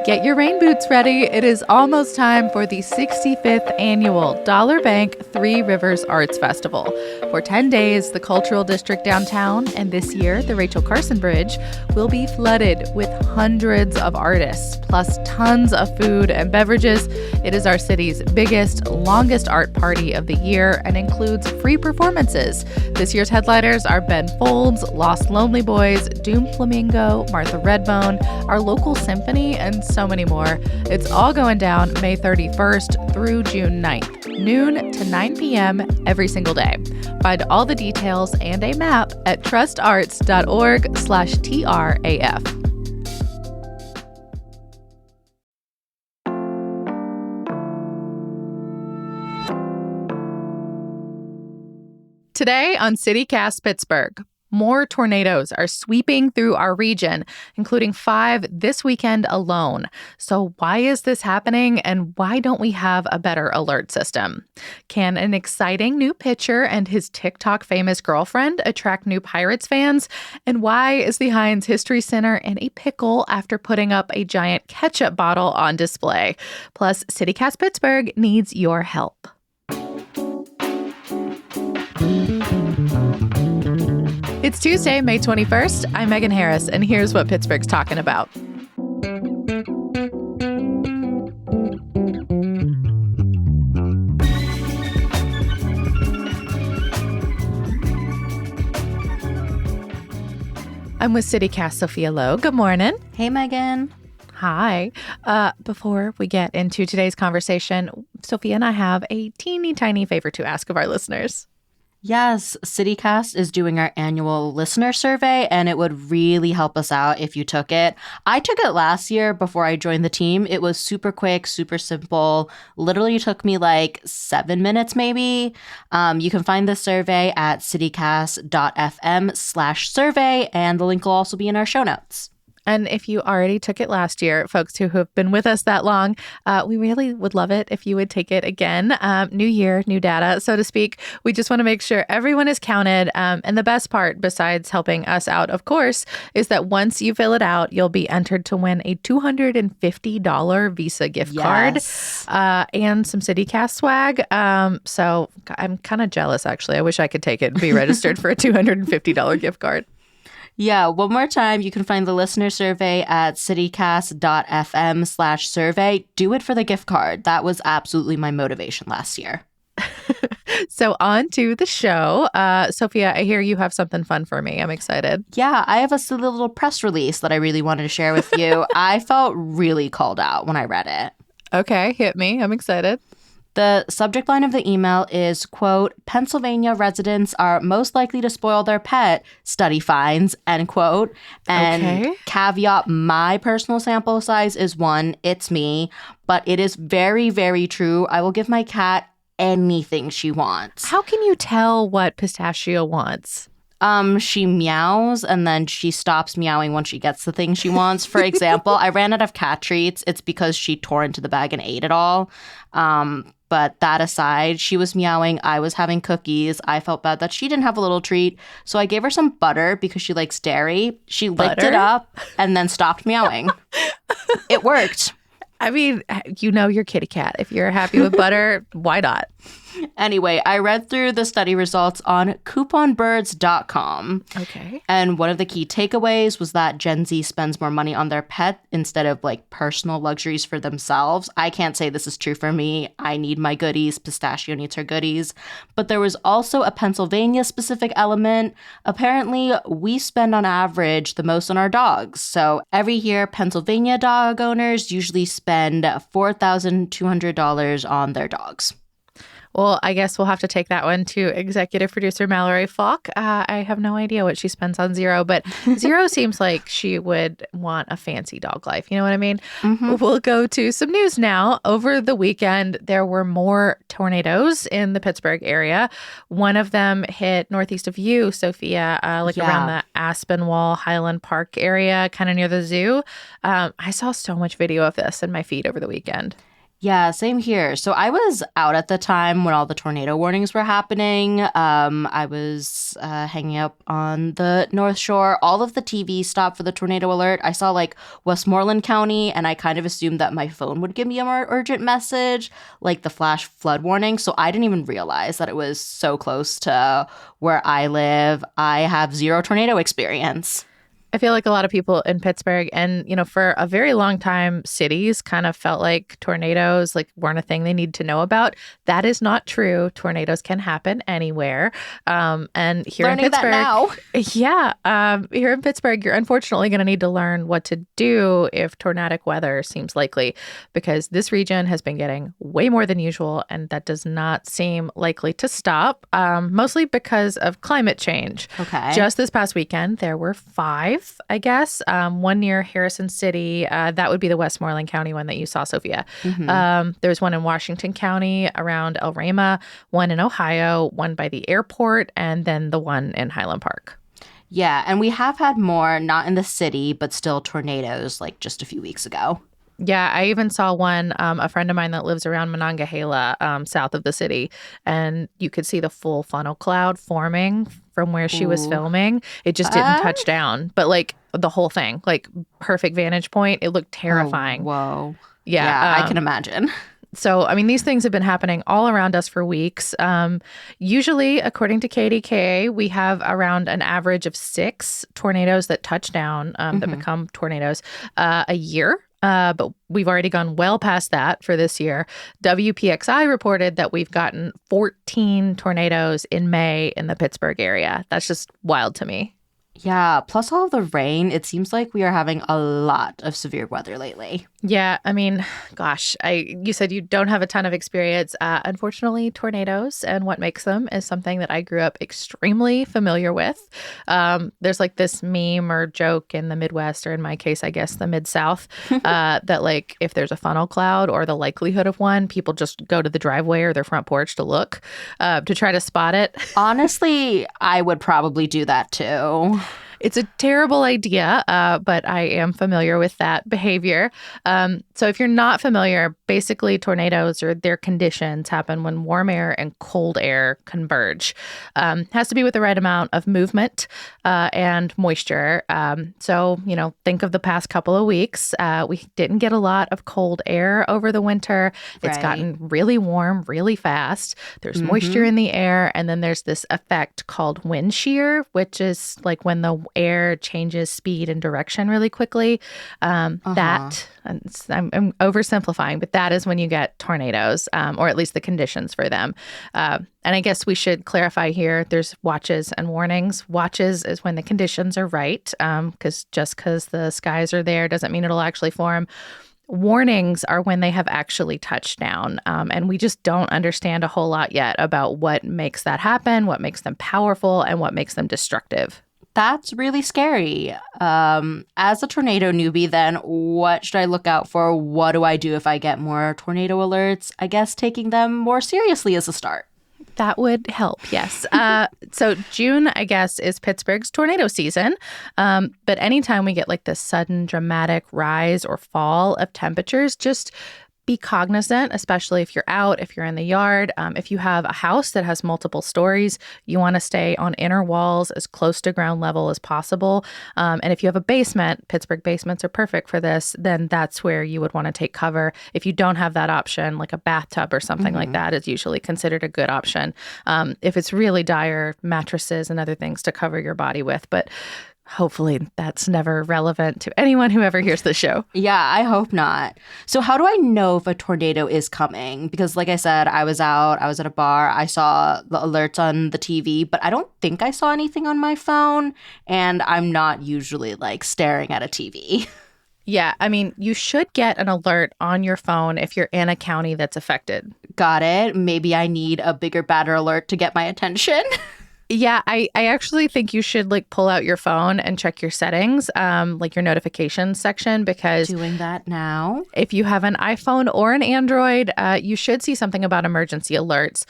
Get your rain boots ready. It is almost time for the 65th annual Dollar Bank Three Rivers Arts Festival. For 10 days, the Cultural District downtown, and this year, the Rachel Carson Bridge, will be flooded with hundreds of artists, plus tons of food and beverages. It is our city's biggest, longest art party of the year and includes free performances. This year's headliners are Ben Folds, Lost Lonely Boys, Doom Flamingo, Martha Redbone, our local symphony, and so many more. It's all going down May 31st through June 9th, noon to 9 p.m. every single day. Find all the details and a map at trustarts.org/TRAF. Today on CityCast Pittsburgh, more tornadoes are sweeping through our region, including 5 this weekend alone. So why is this happening, and why don't we have a better alert system? Can an exciting new pitcher and his TikTok famous girlfriend attract new Pirates fans? And why is the Heinz History Center in a pickle after putting up a giant ketchup bottle on display? Plus, CityCast Pittsburgh needs your help. It's Tuesday, May 21st. I'm Megan Harris, and here's what Pittsburgh's talking about. I'm with CityCast Sophia Lowe. Good morning. Hey, Megan. Hi. Before we get into today's conversation, Sophia and I have a teeny tiny favor to ask of our listeners. Yes, CityCast is doing our annual listener survey, and it would really help us out if you took it. I took it last year before I joined the team. It was super quick, super simple. Literally took me like 7 minutes maybe. You can find the survey at citycast.fm/survey, and the link will also be in our show notes. And if you already took it last year, folks who have been with us that long, we really would love it if you would take it again. New year, new data, so to speak. We just want to make sure everyone is counted. And the best part, besides helping us out, of course, is that once you fill it out, you'll be entered to win a $250 Visa gift card and some CityCast swag. So I'm kind of jealous, actually. I wish I could take it and be registered for a $250 gift card. Yeah, one more time, you can find the listener survey at citycast.fm/survey. Do it for the gift card. That was absolutely my motivation last year. So on to the show. Sophia, I hear you have something fun for me. I'm excited. Yeah, I have a silly little press release that I really wanted to share with you. I felt really called out when I read it. Okay, hit me. I'm excited. The subject line of the email is, quote, Pennsylvania residents are most likely to spoil their pet, study finds, end quote. And caveat, my personal sample size is 1. It's me. But it is very, very true. I will give my cat anything she wants. How can you tell what Pistachio wants? She meows and then she stops meowing when she gets the thing she wants. For example, I ran out of cat treats. It's because she tore into the bag and ate it all. But that aside, she was meowing. I was having cookies. I felt bad that she didn't have a little treat. So I gave her some butter because she likes dairy. She licked it up and then stopped meowing. It worked. I mean, you know your kitty cat. If you're happy with butter, why not? Anyway, I read through the study results on couponbirds.com. Okay. And one of the key takeaways was that Gen Z spends more money on their pet instead of like personal luxuries for themselves. I can't say this is true for me. I need my goodies. Pistachio needs her goodies. But there was also a Pennsylvania specific element. Apparently, we spend on average the most on our dogs. So every year, Pennsylvania dog owners usually spend $4,200 on their dogs. Well, I guess we'll have to take that one to executive producer Mallory Falk. I have no idea what she spends on Zero, but Zero seems like she would want a fancy dog life. You know what I mean? Mm-hmm. We'll go to some news now. Over the weekend, there were more tornadoes in the Pittsburgh area. One of them hit northeast of you, Sophia, around the Aspinwall Highland Park area, kind of near the zoo. I saw so much video of this in my feed over the weekend. Yeah, same here. So I was out at the time when all the tornado warnings were happening. I was hanging up on the North Shore. All of the TV stopped for the tornado alert. I saw like Westmoreland County, and I kind of assumed that my phone would give me a more urgent message, like the flash flood warning. So I didn't even realize that it was so close to where I live. I have zero tornado experience. I feel like a lot of people in Pittsburgh and, for a very long time, cities kind of felt like tornadoes like weren't a thing they need to know about. That is not true. Tornadoes can happen anywhere. And here Learning in Pittsburgh, that now. yeah, here in Pittsburgh, you're unfortunately going to need to learn what to do if tornadic weather seems likely, because this region has been getting way more than usual, and that does not seem likely to stop, mostly because of climate change. Okay. Just this past weekend, there were five, I guess. One near Harrison City. That would be the Westmoreland County one that you saw, Sophia. There's one in Washington County around El Rema, one in Ohio, one by the airport, and then the one in Highland Park. Yeah, and we have had more, not in the city, but still tornadoes like just a few weeks ago. Yeah, I even saw one, a friend of mine that lives around Monongahela, south of the city, and you could see the full funnel cloud forming from where she was Ooh. filming. It just didn't touch down, but like the whole thing, like perfect vantage point. It looked terrifying. Oh, whoa. Yeah, I can imagine. So, I mean, these things have been happening all around us for weeks. Usually, according to KDKA, we have around an average of 6 tornadoes that touch down, that become tornadoes a year. But we've already gone well past that for this year. WPXI reported that we've gotten 14 tornadoes in May in the Pittsburgh area. That's just wild to me. Yeah, plus all of the rain, it seems like we are having a lot of severe weather lately. Yeah, I mean, gosh, you said you don't have a ton of experience. Unfortunately, tornadoes and what makes them is something that I grew up extremely familiar with. There's like this meme or joke in the Midwest, or in my case, I guess the Mid-South, that like if there's a funnel cloud or the likelihood of one, people just go to the driveway or their front porch to look, to try to spot it. Honestly, I would probably do that too. It's a terrible idea, but I am familiar with that behavior. So if you're not familiar, basically tornadoes or their conditions happen when warm air and cold air converge. Has to be with the right amount of movement and moisture. So, think of the past couple of weeks. We didn't get a lot of cold air over the winter. It's gotten really warm really fast. There's moisture in the air. And then there's this effect called wind shear, which is like when the air changes speed and direction really quickly. That, I'm oversimplifying, but that is when you get tornadoes, or at least the conditions for them. And I guess we should clarify here, there's watches and warnings. Watches is when the conditions are right, because just because the skies are there doesn't mean it'll actually form. Warnings are when they have actually touched down. And we just don't understand a whole lot yet about what makes that happen, what makes them powerful, and what makes them destructive. That's really scary. As a tornado newbie, then, what should I look out for? What do I do if I get more tornado alerts? I guess taking them more seriously is a start. That would help, yes. So June, I guess, is Pittsburgh's tornado season. But anytime we get like this sudden dramatic rise or fall of temperatures, just be cognizant, especially if you're out, if you're in the yard. If you have a house that has multiple stories, you want to stay on inner walls as close to ground level as possible. And if you have a basement, Pittsburgh basements are perfect for this, then that's where you would want to take cover. If you don't have that option, like a bathtub or something like that is usually considered a good option. If it's really dire, mattresses and other things to cover your body with. But hopefully that's never relevant to anyone who ever hears the show. Yeah, I hope not. So how do I know if a tornado is coming? Because like I said, I was at a bar, I saw the alerts on the TV, but I don't think I saw anything on my phone, and I'm not usually like staring at a TV. Yeah, I mean, you should get an alert on your phone if you're in a county that's affected. Got it. Maybe I need a bigger, badder alert to get my attention. Yeah, I actually think you should like pull out your phone and check your settings, like your notifications section, because Doing that now. if you have an iPhone or an Android, you should see something about emergency alerts.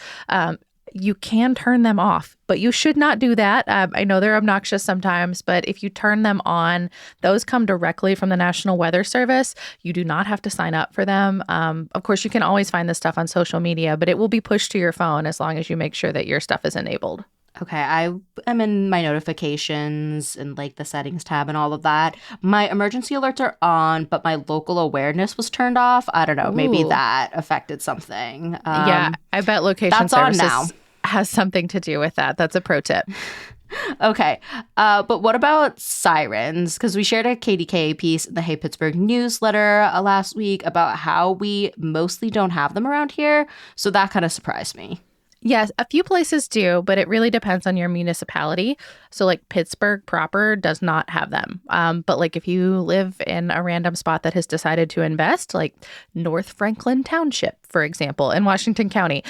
you can turn them off, but you should not do that. I know they're obnoxious sometimes, but if you turn them on, those come directly from the National Weather Service. You do not have to sign up for them. Of course, you can always find this stuff on social media, but it will be pushed to your phone as long as you make sure that your stuff is enabled. Okay, I am in my notifications and like the settings tab and all of that. My emergency alerts are on, but my local awareness was turned off. I don't know, maybe Ooh. that affected something. Yeah, I bet location that's on services now. has something to do with that. That's a pro tip. Okay, but what about sirens? Because we shared a KDKA piece in the Hey Pittsburgh newsletter last week about how we mostly don't have them around here. So that kind of surprised me. Yes, a few places do, but it really depends on your municipality. So, like Pittsburgh proper does not have them. But like if you live in a random spot that has decided to invest, like North Franklin Township, for example, in Washington County,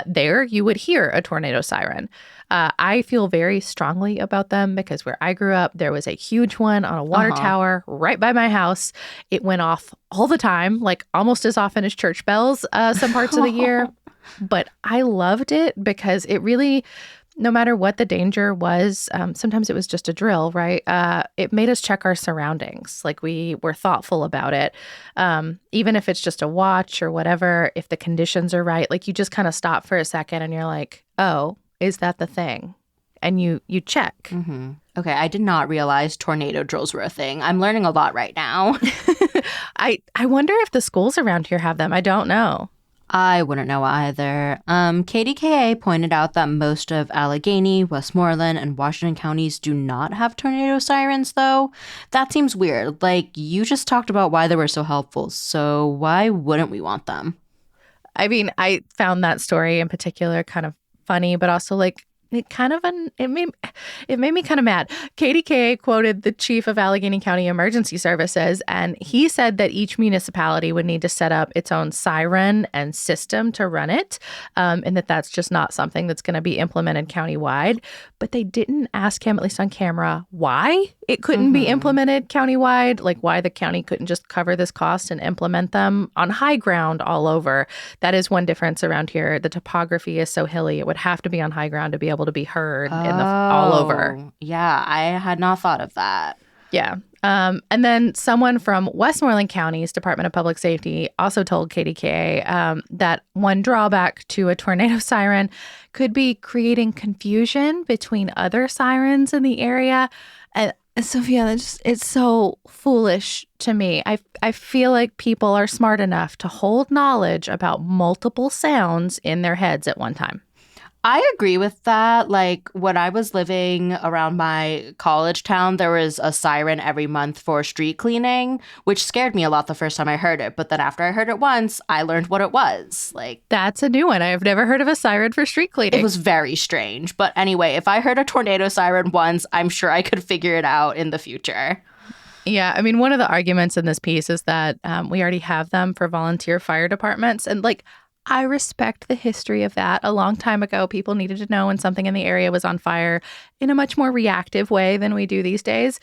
there you would hear a tornado siren. I feel very strongly about them because where I grew up, there was a huge one on a water tower right by my house. It went off all the time, like almost as often as church bells some parts of the year. But I loved it because it really, no matter what the danger was, sometimes it was just a drill, right? It made us check our surroundings. Like we were thoughtful about it. Even if it's just a watch or whatever, if the conditions are right, like you just kind of stop for a second and you're like, oh, is that the thing? And you check. Mm-hmm. Okay, I did not realize tornado drills were a thing. I'm learning a lot right now. I wonder if the schools around here have them. I don't know. I wouldn't know either. KDKA pointed out that most of Allegheny, Westmoreland, and Washington counties do not have tornado sirens, though. That seems weird. Like, you just talked about why they were so helpful, so why wouldn't we want them? I mean, I found that story in particular kind of funny, but also like it made me kind of mad. KDKA quoted the chief of Allegheny County Emergency Services, and he said that each municipality would need to set up its own siren and system to run it, and that's just not something that's going to be implemented countywide. But they didn't ask him, at least on camera, why it couldn't be implemented countywide, like why the county couldn't just cover this cost and implement them on high ground all over. That is one difference around here. The topography is so hilly; it would have to be on high ground to be able to be heard all over. Yeah, I had not thought of that. Yeah. And then someone from Westmoreland County's Department of Public Safety also told KDKA that one drawback to a tornado siren could be creating confusion between other sirens in the area. And Sophia, it's so foolish to me. I feel like people are smart enough to hold knowledge about multiple sounds in their heads at one time. I agree with that. Like when I was living around my college town, there was a siren every month for street cleaning, which scared me a lot the first time I heard it. But then after I heard it once, I learned what it was. Like that's a new one. I've never heard of a siren for street cleaning. It was very strange. But anyway, if I heard a tornado siren once, I'm sure I could figure it out in the future. Yeah, I mean, one of the arguments in this piece is that we already have them for volunteer fire departments. And like, I respect the history of that. A long time ago, people needed to know when something in the area was on fire in a much more reactive way than we do these days.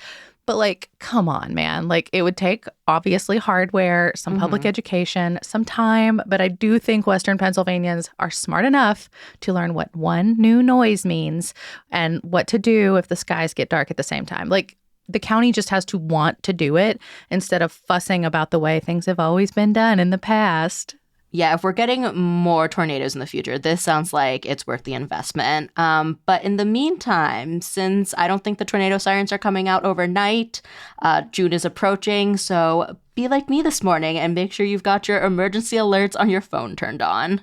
But like, come on, man. Like, it would take obviously hardware, some public education, some time. But I do think Western Pennsylvanians are smart enough to learn what one new noise means and what to do if the skies get dark at the same time. Like, the county just has to want to do it instead of fussing about the way things have always been done in the past. Yeah, if we're getting more tornadoes in the future, this sounds like it's worth the investment. But in the meantime, since I don't think the tornado sirens are coming out overnight, June is approaching, so be like me this morning and make sure you've got your emergency alerts on your phone turned on.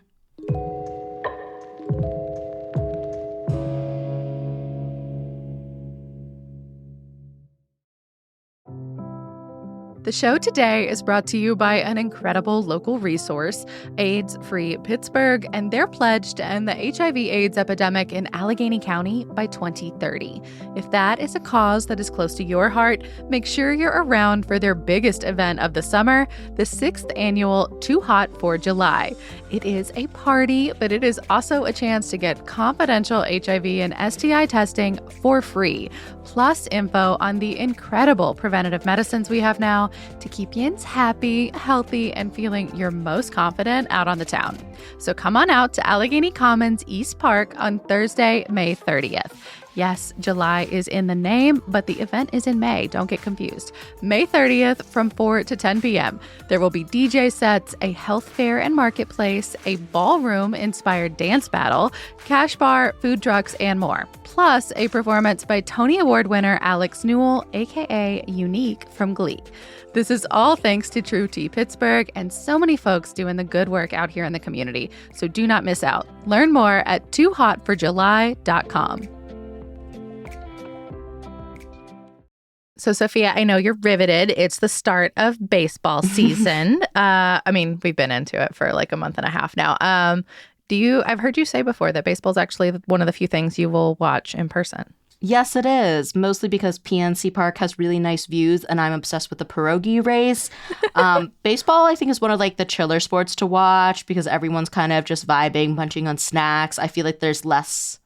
The show today is brought to you by an incredible local resource, AIDS Free Pittsburgh, and their pledge to end the HIV/AIDS epidemic in Allegheny County by 2030. If that is a cause that is close to your heart, make sure you're around for their biggest event of the summer, the 6th annual Too Hot for July. It is a party, but it is also a chance to get confidential HIV and STI testing for free. plus info on the incredible preventative medicines we have now to keep yins happy, healthy, and feeling your most confident out on the town. So come on out to Allegheny Commons East Park on Thursday, May 30th. Yes, July is in the name, but the event is in May. Don't get confused. May 30th from 4 to 10 p.m. There will be DJ sets, a health fair and marketplace, a ballroom-inspired dance battle, cash bar, food trucks, and more. Plus, a performance by Tony Award winner Alex Newell, a.k.a. Unique from Glee. This is all thanks to True Tea Pittsburgh and so many folks doing the good work out here in the community. So do not miss out. Learn more at toohotforjuly.com. So, Sophia, I know you're riveted. It's the start of baseball season. We've been into it for like a month and a half now. I've heard you say before that baseball is actually one of the few things you will watch in person. Yes, it is. Mostly because PNC Park has really nice views and I'm obsessed with the pierogi race. Baseball, I think, is one of like the chiller sports to watch because everyone's kind of just vibing, munching on snacks. I feel like there's less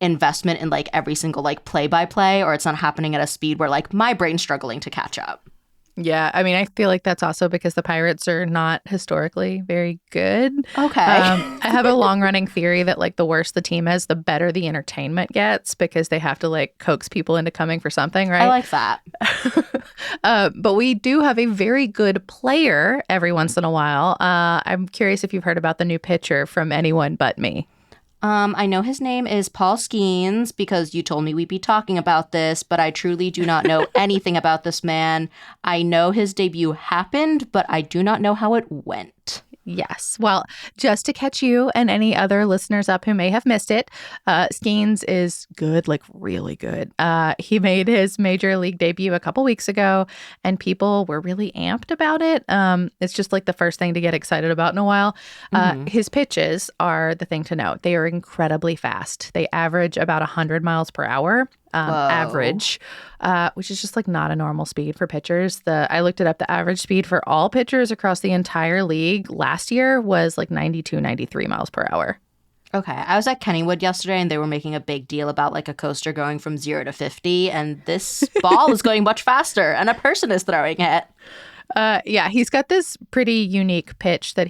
investment in like every single like play-by-play, or it's not happening at a speed where like my brain's struggling to catch up. Yeah, I feel like that's also because the Pirates are not historically very good. Okay. I have a long-running theory that like the worse the team is, the better the entertainment gets because they have to like coax people into coming for something, right? I like that. But we do have a very good player every once in a while. I'm curious if you've heard about the new pitcher from Anyone But Me. I know his name is Paul Skeens because you told me we'd be talking about this, but I truly do not know anything about this man. I know his debut happened, but I do not know how it went. Yes. Well, just to catch you and any other listeners up who may have missed it, Skeens is good, like really good. He made his major league debut a couple weeks ago, and people were really amped about it. It's just like the first thing to get excited about in a while. His pitches are the thing to note. They are incredibly fast. They average about 100 miles per hour. Average, which is just like not a normal speed for pitchers. I looked it up. The average speed for all pitchers across the entire league last year was like 92, 93 miles per hour. Okay. I was at Kennywood yesterday and they were making a big deal about like a coaster going from 0 to 50, and this ball is going much faster and a person is throwing it. Yeah, he's got this pretty unique pitch that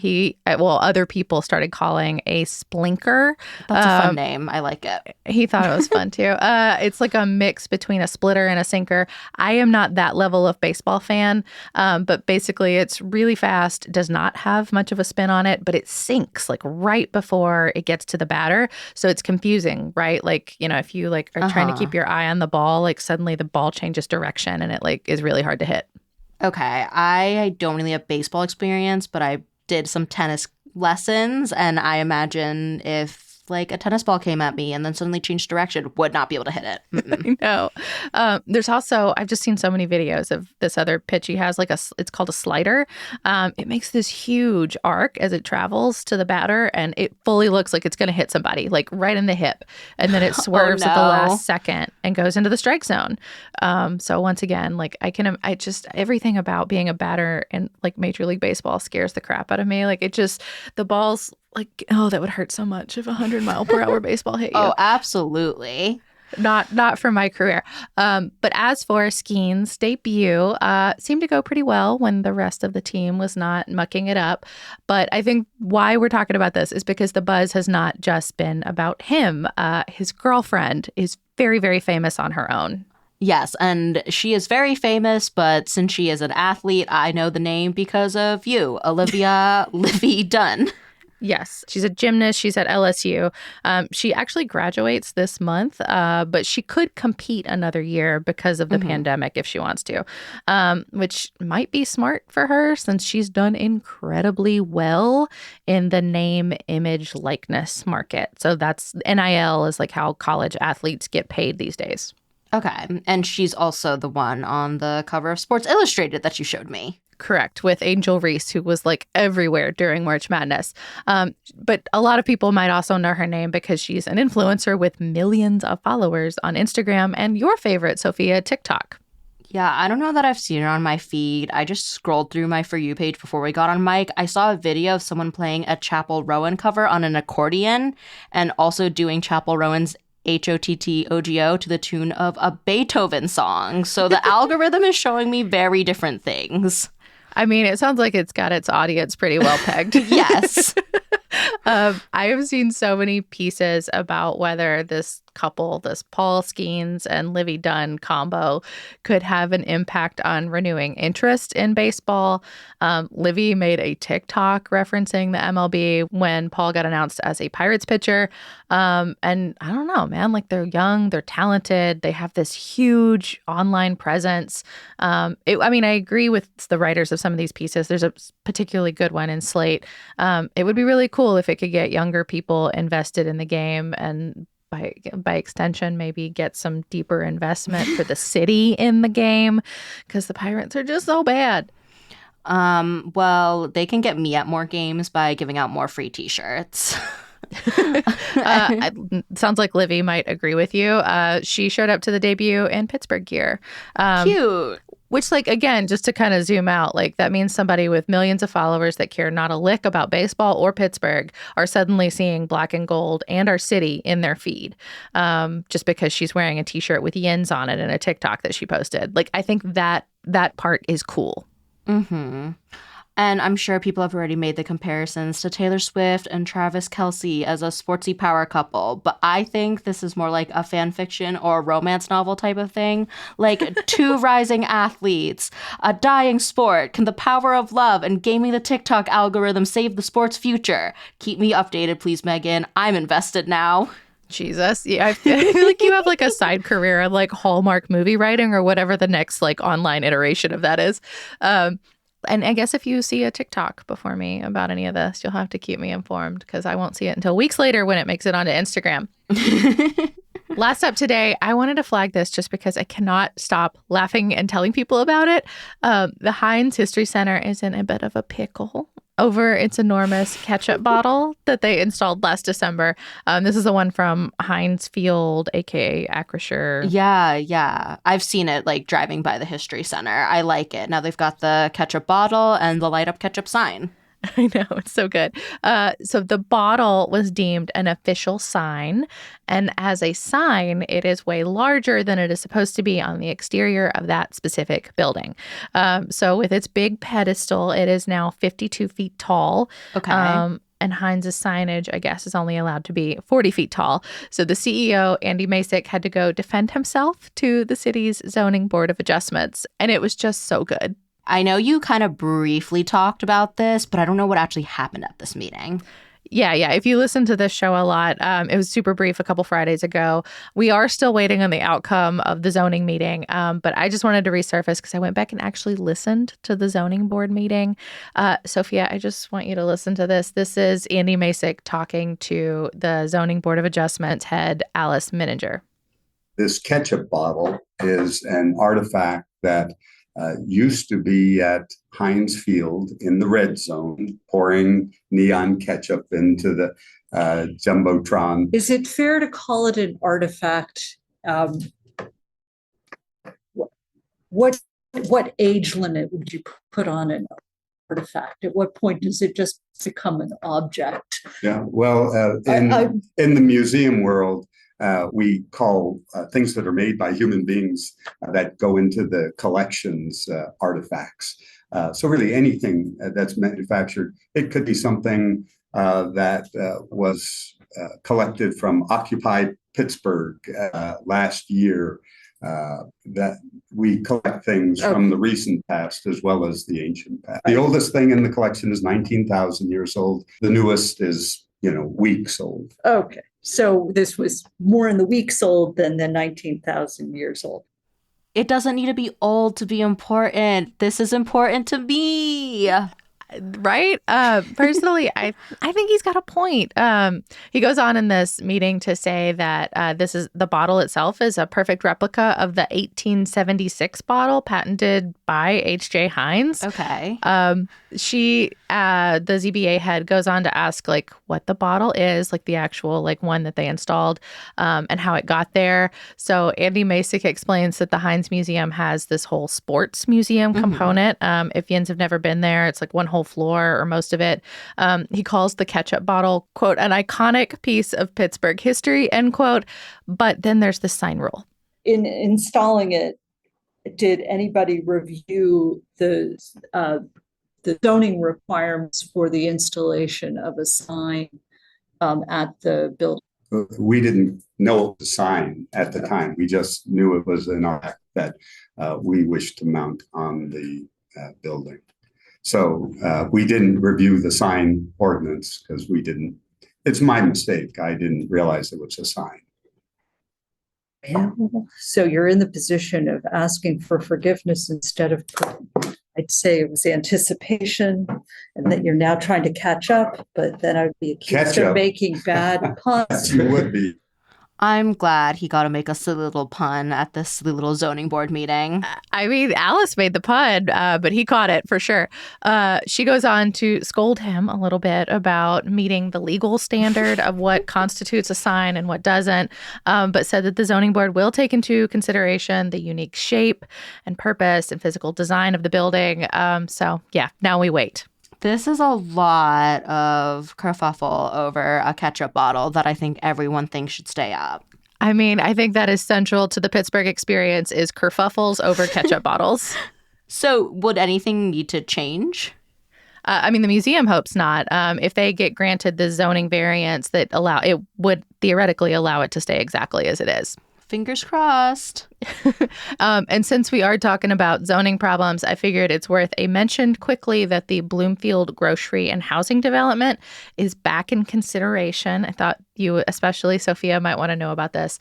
other people started calling a splinker. That's a fun name. I like it. He thought it was fun too. It's like a mix between a splitter and a sinker. I am not that level of baseball fan, but basically it's really fast, does not have much of a spin on it, but it sinks like right before it gets to the batter. So it's confusing, right? Like, if you like are trying to keep your eye on the ball, like suddenly the ball changes direction and it like is really hard to hit. Okay, I don't really have baseball experience, but I did some tennis lessons, and I imagine if like a tennis ball came at me and then suddenly changed direction, would not be able to hit it. I know. There's also, I've just seen so many videos of this other pitch he has, it's called a slider. It makes this huge arc as it travels to the batter, and it fully looks like it's going to hit somebody, like right in the hip. And then it swerves at the last second and goes into the strike zone. So once again, like everything about being a batter in like Major League Baseball scares the crap out of me. Like the ball's like, oh, that would hurt so much if 100-mile-per-hour baseball hit you. Oh, absolutely. Not for my career. But as for Skeen's debut, seemed to go pretty well when the rest of the team was not mucking it up. But I think why we're talking about this is because the buzz has not just been about him. His girlfriend is very, very famous on her own. Yes, and she is very famous, but since she is an athlete, I know the name because of you, Olivia Livy Dunn. Yes, she's a gymnast. She's at LSU. She actually graduates this month, but she could compete another year because of the pandemic if she wants to, which might be smart for her since she's done incredibly well in the name, image, likeness market. So that's NIL is like how college athletes get paid these days. Okay, and she's also the one on the cover of Sports Illustrated that you showed me. Correct, with Angel Reese, who was like everywhere during March Madness. But a lot of people might also know her name because she's an influencer with millions of followers on Instagram and your favorite, Sophia, TikTok. Yeah, I don't know that I've seen her on my feed. I just scrolled through my For You page before we got on mic. I saw a video of someone playing a Chappell Rowan cover on an accordion and also doing Chappell Rowan's HOTTOGO to the tune of a Beethoven song. So the algorithm is showing me very different things. I mean, it sounds like it's got its audience pretty well pegged. Yes. I have seen so many pieces about whether this couple, this Paul Skeens and Livy Dunn combo, could have an impact on renewing interest in baseball. Livy made a TikTok referencing the MLB when Paul got announced as a Pirates pitcher. And I don't know, man, like they're young, they're talented, they have this huge online presence. I agree with the writers of some of these pieces. There's a particularly good one in Slate. It would be really cool if it could get younger people invested in the game and by extension, maybe get some deeper investment for the city in the game because the Pirates are just so bad. Well, they can get me at more games by giving out more free t-shirts. Sounds like Livy might agree with you. She showed up to the debut in Pittsburgh gear. Cute. Which, like, again, just to kind of zoom out, like that means somebody with millions of followers that care not a lick about baseball or Pittsburgh are suddenly seeing black and gold and our city in their feed just because she's wearing a T-shirt with yens on it and a TikTok that she posted. Like, I think that part is cool. Mm-hmm. And I'm sure people have already made the comparisons to Taylor Swift and Travis Kelce as a sportsy power couple. But I think this is more like a fan fiction or a romance novel type of thing. Like two rising athletes, a dying sport. Can the power of love and gaming the TikTok algorithm save the sport's future? Keep me updated, please, Megan. I'm invested now. Jesus. Yeah, I feel like you have like a side career of like Hallmark movie writing or whatever the next like online iteration of that is. And I guess if you see a TikTok before me about any of this, you'll have to keep me informed because I won't see it until weeks later when it makes it onto Instagram. Last up today, I wanted to flag this just because I cannot stop laughing and telling people about it. The Heinz History Center is in a bit of a pickle over its enormous ketchup bottle that they installed last December. This is the one from Heinz Field, aka Acrisure. Yeah. I've seen it like driving by the History Center. I like it. Now they've got the ketchup bottle and the light up ketchup sign. I know, it's so good. So the bottle was deemed an official sign, and as a sign, it is way larger than it is supposed to be on the exterior of that specific building. So with its big pedestal, it is now 52 feet tall. Okay. And Heinz's signage, I guess, is only allowed to be 40 feet tall. So the CEO, Andy Masick, had to go defend himself to the city's zoning board of adjustments, and it was just so good. I know you kind of briefly talked about this, but I don't know what actually happened at this meeting. Yeah. If you listen to this show a lot, it was super brief a couple Fridays ago. We are still waiting on the outcome of the zoning meeting, but I just wanted to resurface because I went back and actually listened to the zoning board meeting. Sophia, I just want you to listen to this. This is Andy Masick talking to the zoning board of adjustments head, Alice Mininger. This ketchup bottle is an artifact that used to be at Heinz Field in the red zone, pouring neon ketchup into the Jumbotron. Is it fair to call it an artifact? What age limit would you put on an artifact? At what point does it just become an object? Yeah, well, in the museum world, we call things that are made by human beings that go into the collections artifacts. So really anything that's manufactured, it could be something that was collected from occupied Pittsburgh last year. That we collect things from the recent past as well as the ancient past. The oldest thing in the collection is 19,000 years old. The newest is, weeks old. Okay. So this was more in the weeks old than the 19,000 years old. It doesn't need to be old to be important. This is important to me. Right? Personally, I think he's got a point. He goes on in this meeting to say that the bottle itself is a perfect replica of the 1876 bottle patented by H.J. Heinz. Okay. the ZBA head goes on to ask like what the bottle is, like the actual like one that they installed, and how it got there. So Andy Masick explains that the Heinz Museum has this whole sports museum component. If yins have never been there, it's like one whole floor or most of it. He calls the ketchup bottle, quote, an iconic piece of Pittsburgh history, end quote. But then there's the sign rule. In installing it, did anybody review the zoning requirements for the installation of a sign at the building? We didn't know the sign at the time. We just knew it was an art that we wished to mount on the building. So we didn't review the sign ordinance because we didn't. It's my mistake. I didn't realize it was a sign. So you're in the position of asking for forgiveness instead of, I'd say it was anticipation, and that you're now trying to catch up, but then I'd be accused of making bad puns. You would be. I'm glad he got to make a silly little pun at this silly little zoning board meeting. I mean, Alice made the pun, but he caught it for sure. She goes on to scold him a little bit about meeting the legal standard of what constitutes a sign and what doesn't, but said that the zoning board will take into consideration the unique shape and purpose and physical design of the building. So, yeah, now we wait. This is a lot of kerfuffle over a ketchup bottle that I think everyone thinks should stay up. I mean, I think that is central to the Pittsburgh experience is kerfuffles over ketchup bottles. So would anything need to change? I mean, the museum hopes not. If they get granted the zoning variance that allow it would theoretically allow it to stay exactly as it is. Fingers crossed. And since we are talking about zoning problems, I figured it's worth a mention quickly that the Bloomfield Grocery and Housing Development is back in consideration. I thought you, especially Sophia, might want to know about this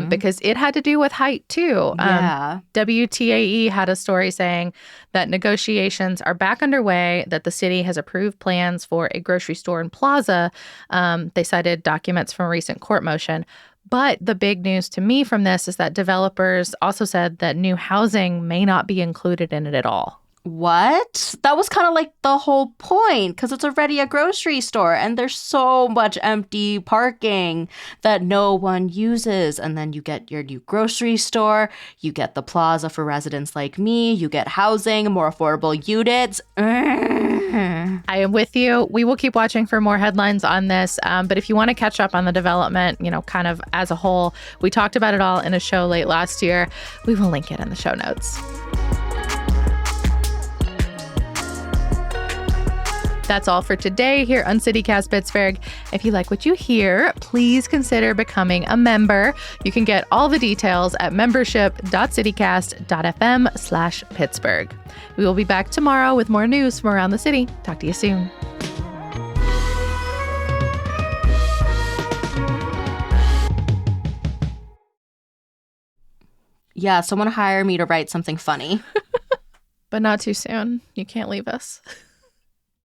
because it had to do with height too. Yeah. WTAE had a story saying that negotiations are back underway, that the city has approved plans for a grocery store and plaza. They cited documents from a recent court motion. But the big news to me from this is that developers also said that new housing may not be included in it at all. What? That was kind of like the whole point, because it's already a grocery store and there's so much empty parking that no one uses. And then you get your new grocery store, you get the plaza for residents like me, you get housing, more affordable units. I am with you. We will keep watching for more headlines on this. But if you want to catch up on the development, kind of as a whole, we talked about it all in a show late last year. We will link it in the show notes. That's all for today here on CityCast Pittsburgh. If you like what you hear, please consider becoming a member. You can get all the details at membership.citycast.fm/Pittsburgh. We will be back tomorrow with more news from around the city. Talk to you soon. Yeah, someone hire me to write something funny. But not too soon. You can't leave us.